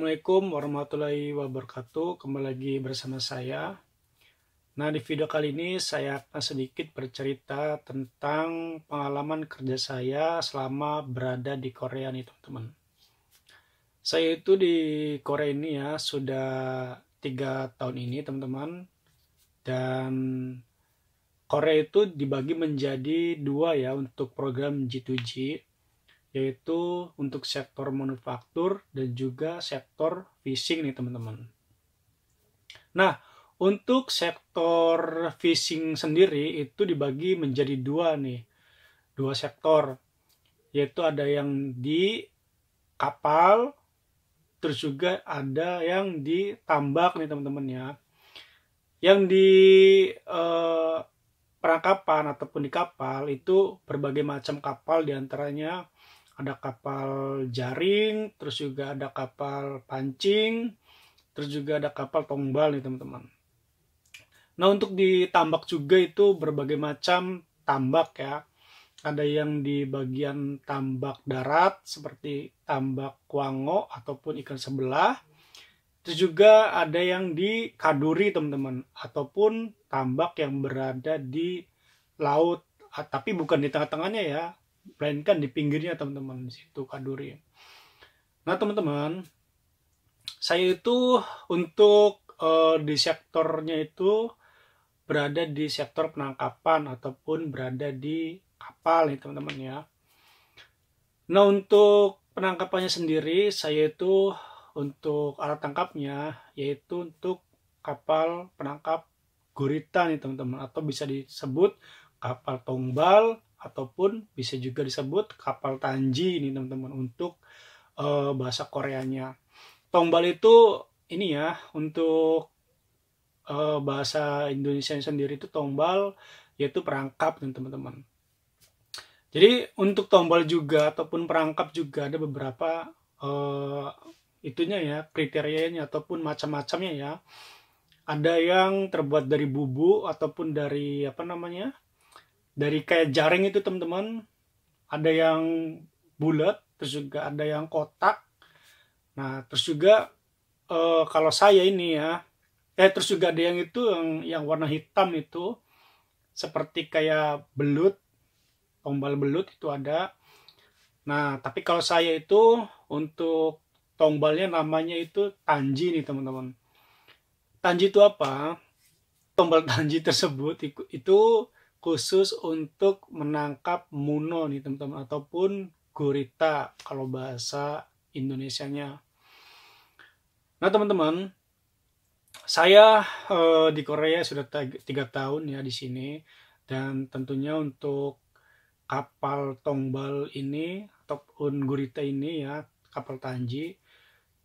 Assalamualaikum warahmatullahi wabarakatuh. Kembali lagi bersama saya. Nah, di video kali ini saya akan sedikit bercerita tentang pengalaman kerja saya selama berada di Korea nih, teman-teman. Saya itu di Korea ini ya sudah 3 tahun ini, teman-teman. Dan Korea itu dibagi menjadi dua ya untuk program G2G, yaitu untuk sektor manufaktur dan juga sektor fishing nih, teman-teman. Nah, untuk sektor fishing sendiri itu dibagi menjadi dua sektor, yaitu ada yang di kapal, terus juga ada yang di tambak nih, teman-teman ya. Yang di perangkapan ataupun di kapal itu berbagai macam kapal, diantaranya ada kapal jaring, terus juga ada kapal pancing, terus juga ada kapal tongbal nih, teman-teman. Nah, untuk di tambak juga itu berbagai macam tambak ya. Ada yang di bagian tambak darat seperti tambak kuango ataupun ikan sebelah. Terus juga ada yang di kaduri, teman-teman, ataupun tambak yang berada di laut, tapi bukan di tengah-tengahnya ya, melainkan di pinggirnya, teman-teman, di situ kaduri. Nah, teman-teman, saya itu untuk di sektornya itu berada di sektor penangkapan ataupun berada di kapal nih, teman-teman ya. Nah, untuk penangkapannya sendiri saya itu untuk alat tangkapnya yaitu untuk kapal penangkap gurita nih, teman-teman, atau bisa disebut kapal tongbal ataupun bisa juga disebut kapal tanji nih, teman-teman, untuk bahasa Koreanya. Tongbal itu ini ya, untuk bahasa Indonesia sendiri itu tongbal yaitu perangkap nih, teman-teman. Jadi untuk tombal juga ataupun perangkap juga ada beberapa itunya ya, kriterianya ataupun macam-macamnya ya. Ada yang terbuat dari bubu ataupun dari apa namanya, dari kayak jaring itu, teman-teman. Ada yang bulat, terus juga ada yang kotak. Nah, terus juga kalau saya ini ya, terus juga ada yang itu yang warna hitam itu seperti kayak belut, tombal belut itu ada. Nah, tapi kalau saya itu untuk tombalnya namanya itu tanji nih, teman-teman. Tanji itu apa? Tombal tanji tersebut itu khusus untuk menangkap muno nih, teman-teman, ataupun gurita kalau bahasa Indonesianya. Nah, teman-teman, saya di Korea sudah 3 tahun ya di sini, dan tentunya untuk kapal tongbal ini ataupun gurita ini ya, kapal tanji,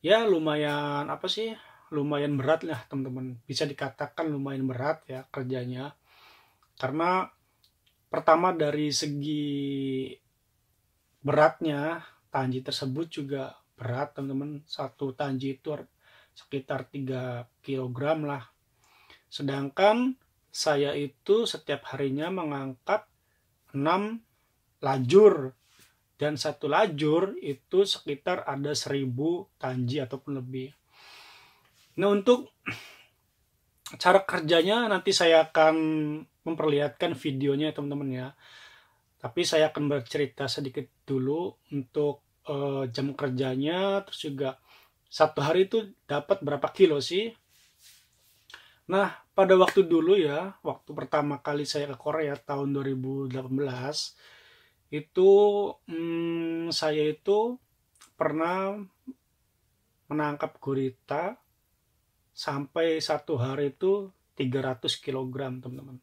ya lumayan apa sih, lumayan berat lah, teman-teman. Bisa dikatakan lumayan berat ya kerjanya, karena pertama dari segi beratnya, tanji tersebut juga berat, teman-teman. Satu tanji itu sekitar 3 kg lah. Sedangkan saya itu setiap harinya mengangkat 6 lajur, dan satu lajur itu sekitar ada 1000 tanji ataupun lebih. Nah, untuk cara kerjanya nanti saya akan memperlihatkan videonya, teman-teman ya. Tapi saya akan bercerita sedikit dulu untuk jam kerjanya, terus juga satu hari itu dapat berapa kilo sih. Nah, pada waktu dulu ya, waktu pertama kali saya ke Korea tahun 2018, itu saya itu pernah menangkap gurita sampai satu hari itu 300 kg, teman-teman.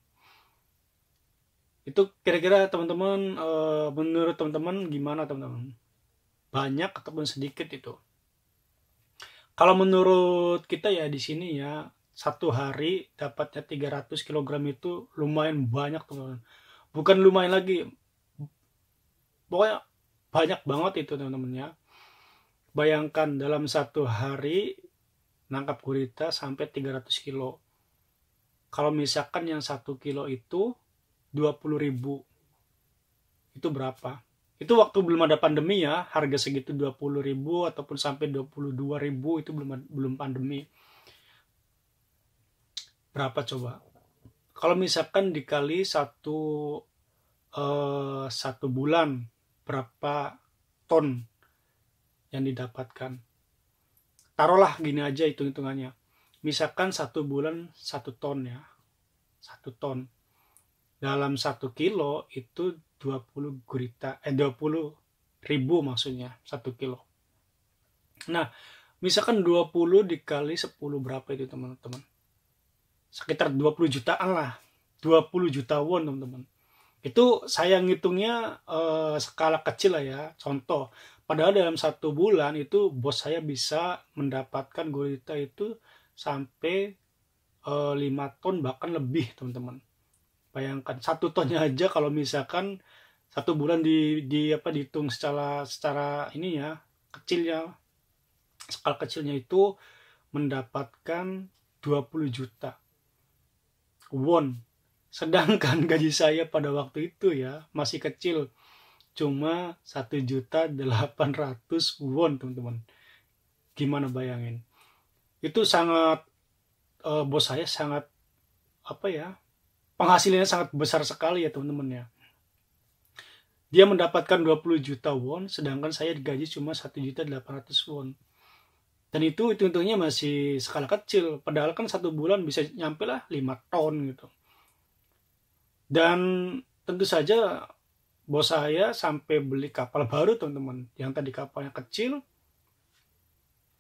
Itu kira-kira teman-teman, menurut teman-teman gimana, teman-teman? Banyak ataupun sedikit itu? Kalau menurut kita ya di sini ya, satu hari dapatnya 300 kg itu lumayan banyak, teman-teman. Bukan lumayan lagi, pokoknya banyak banget itu, teman-teman ya. Bayangkan dalam satu hari nangkap gurita sampai 300 kilo. Kalau misalkan yang 1 kilo itu 20.000, itu berapa? Itu waktu belum ada pandemi ya, harga segitu 20.000 ataupun sampai 22.000, itu belum pandemi. Berapa coba? Kalau misalkan dikali satu bulan, berapa ton yang didapatkan? Taruhlah gini aja hitung-hitungannya. Misalkan 1 bulan 1 ton ya, 1 ton. Dalam 1 kilo itu 20.000 maksudnya 1 kilo. Nah, misalkan 20 dikali 10 berapa itu teman-teman? Sekitar 20 jutaan lah. 20 juta won teman-teman. Itu saya ngitungnya skala kecil lah ya, contoh. Padahal dalam 1 bulan itu bos saya bisa mendapatkan gurita itu sampai 5 ton bahkan lebih teman-teman. Bayangkan 1 tonnya aja kalau misalkan 1 bulan dihitung secara ini ya, kecilnya, skala kecilnya itu mendapatkan 20 juta won. Sedangkan gaji saya pada waktu itu ya masih kecil, cuma 1.800.000 won teman-teman. Gimana bayangin? Itu sangat bos saya sangat penghasilannya sangat besar sekali ya teman-teman ya. Dia mendapatkan 20 juta won, sedangkan saya digaji cuma 1.800.000 won. Dan itu untungnya masih skala kecil, padahal kan 1 bulan bisa nyampe lah 5 ton gitu. Dan tentu saja bos saya sampai beli kapal baru teman-teman. Yang tadi kapalnya kecil,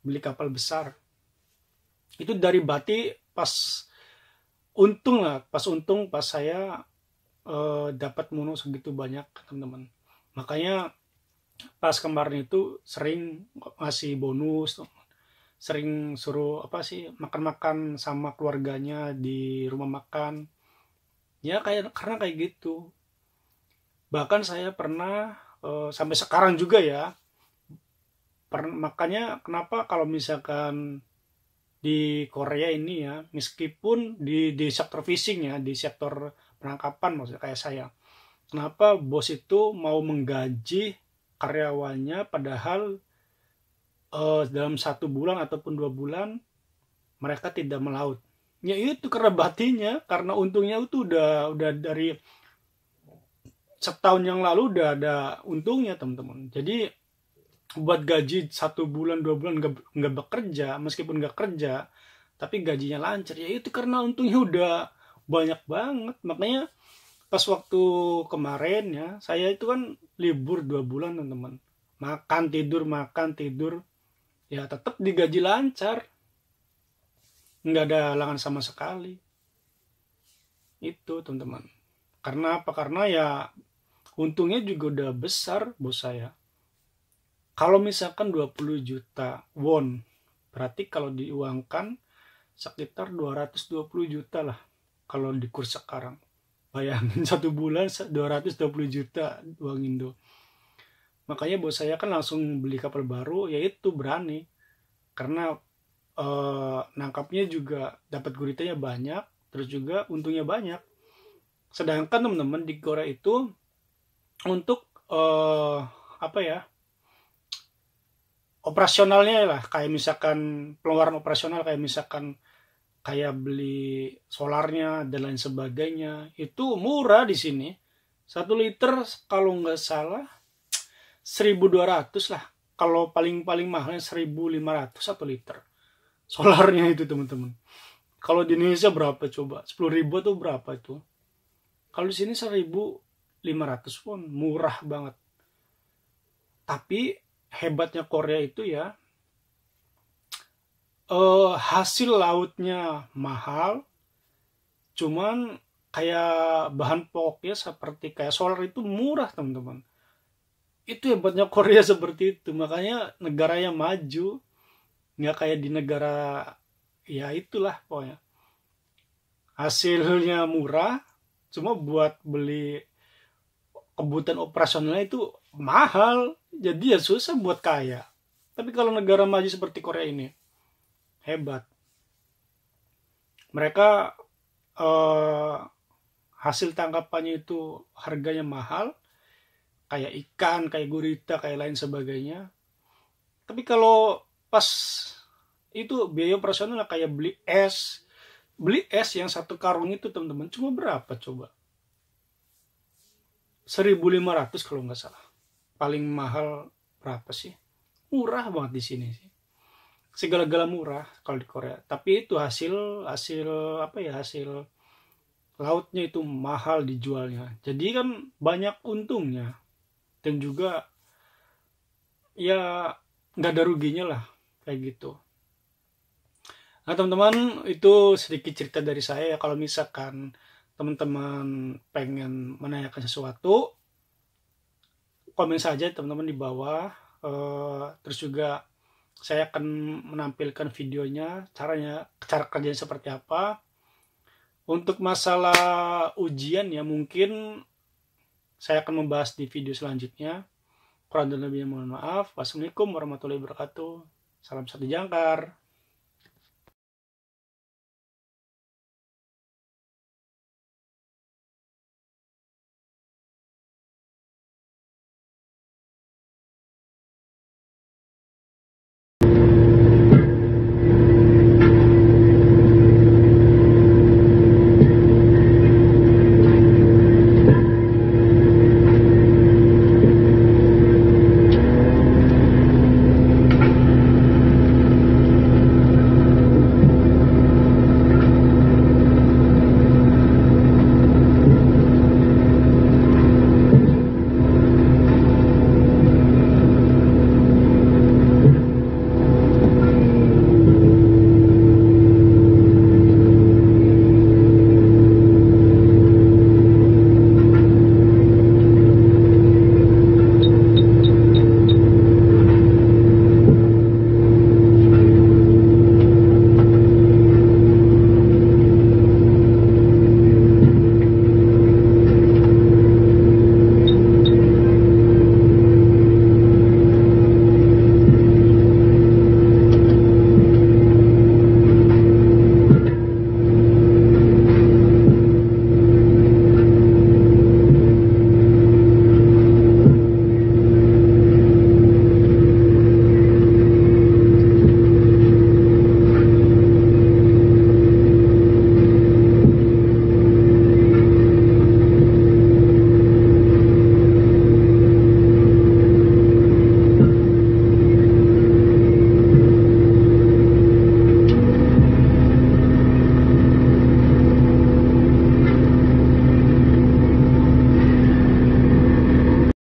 beli kapal besar. Itu dari Bati pas untung pas saya dapat mono segitu banyak teman-teman. Makanya pas kemarin itu sering ngasih bonus, sering suruh makan-makan sama keluarganya di rumah makan. Ya karena kayak gitu. Bahkan saya pernah sampai sekarang juga ya. Makanya kenapa kalau misalkan di Korea ini ya, meskipun di sektor fishing ya, di sektor penangkapan maksudnya kayak saya, kenapa bos itu mau menggaji karyawannya padahal dalam 1 bulan ataupun 2 bulan mereka tidak melaut? Ya itu karena batinya, karena untungnya itu udah dari setahun yang lalu udah ada untungnya teman-teman. Jadi buat gaji 1 bulan 2 bulan nggak bekerja, meskipun nggak kerja tapi gajinya lancar, ya itu karena untungnya udah banyak banget. Makanya pas waktu kemarin ya, saya itu kan libur 2 bulan teman-teman, makan tidur, ya tetap digaji lancar, nggak ada halangan sama sekali. Itu teman-teman. Karena apa? Karena ya untungnya juga udah besar bos saya. Kalau misalkan 20 juta won, berarti kalau diuangkan sekitar 220 juta lah kalau di kurs sekarang. Bayangin 1 bulan 220 juta uang Indo. Makanya bos saya kan langsung beli kapal baru, yaitu berani. Karena nangkapnya juga dapat guritanya banyak, terus juga untungnya banyak. Sedangkan teman-teman di Korea itu untuk operasionalnya lah, kayak misalkan pengeluaran operasional, kayak misalkan kayak beli solarnya dan lain sebagainya, itu murah di sini. 1 liter kalau nggak salah 1.200 lah. Kalau paling mahalnya 1.500 1 liter solarnya itu teman-teman. Kalau di Indonesia berapa coba? 10.000 tuh berapa itu? Kalau di sini 1.500 pun murah banget. Tapi hebatnya Korea itu ya, hasil lautnya mahal, cuman kayak bahan pokoknya seperti kayak solar itu murah teman-teman. Itu hebatnya Korea seperti itu. Makanya negaranya maju, nggak kayak di negara ya itulah pokoknya. Hasilnya murah, cuma buat beli kebutuhan operasionalnya itu mahal, jadi ya susah buat kaya. Tapi kalau negara maju seperti Korea ini hebat. Mereka hasil tangkapannya itu harganya mahal, kayak ikan, kayak gurita, kayak lain sebagainya. Tapi kalau pas itu biaya operasional kayak beli es yang satu karung itu teman-teman cuma berapa coba? 1.500 kalau nggak salah. Paling mahal berapa sih? Murah banget di sini sih. Segala-gala murah kalau di Korea. Tapi itu hasil hasil apa ya, hasil lautnya itu mahal dijualnya. Jadi kan banyak untungnya dan juga ya nggak ada ruginya lah kayak gitu. Nah teman-teman, itu sedikit cerita dari saya ya. Kalau misalkan teman-teman pengen menanyakan sesuatu, komen saja teman-teman di bawah. Terus juga saya akan menampilkan videonya, cara kerjanya seperti apa. Untuk masalah ujian ya mungkin saya akan membahas di video selanjutnya. Kurang dan lebihnya mohon maaf. Wassalamualaikum warahmatullahi wabarakatuh. Salam satu jangkar.